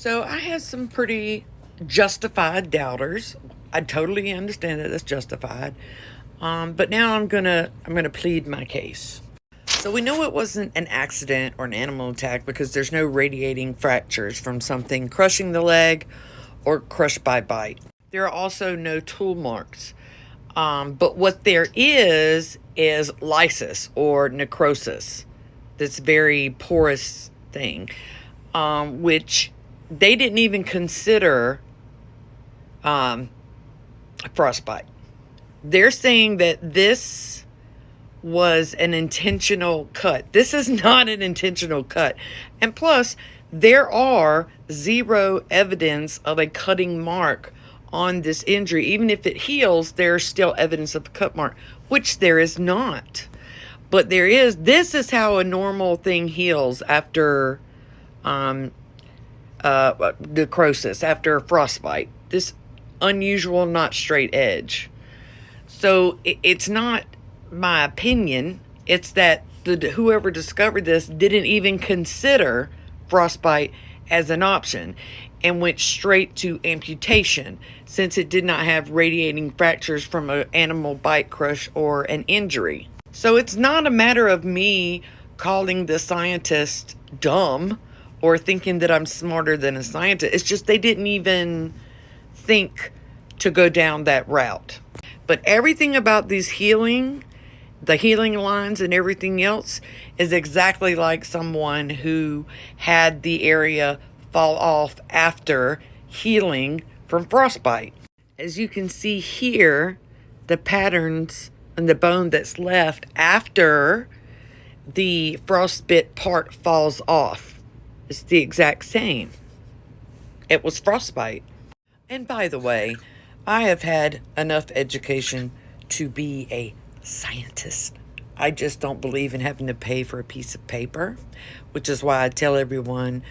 So I have some pretty justified doubters. I totally understand that it's justified. But now I'm gonna plead my case. So we know it wasn't an accident or an animal attack because there's no radiating fractures from something crushing the leg or crushed by bite. There are also no tool marks. But what there is lysis or necrosis. This very porous thing, which they didn't even consider frostbite. They're saying that this was an intentional cut. This is not an intentional cut. And plus, there are zero evidence of a cutting mark on this injury. Even if it heals, there's still evidence of a cut mark, which there is not. But there is. This is how a normal thing heals after necrosis, after frostbite. This unusual, not straight edge. So it's not my opinion. It's that whoever discovered this didn't even consider frostbite as an option and went straight to amputation since it did not have radiating fractures from an animal bite, crush, or an injury. So it's not a matter of me calling the scientist dumb or thinking that I'm smarter than a scientist. It's just they didn't even think to go down that route. But everything about the healing lines and everything else is exactly like someone who had the area fall off after healing from frostbite. As you can see here, the patterns and the bone that's left after the frostbite part falls off is the exact same. It was frostbite. And by the way, I have had enough education to be a scientist. I just don't believe in having to pay for a piece of paper, which is why I tell everyone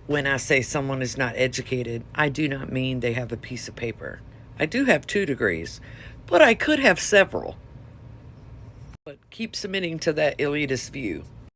when I say someone is not educated, I do not mean they have a piece of paper. I do have 2 degrees, but I could have several. But keep submitting to that elitist view.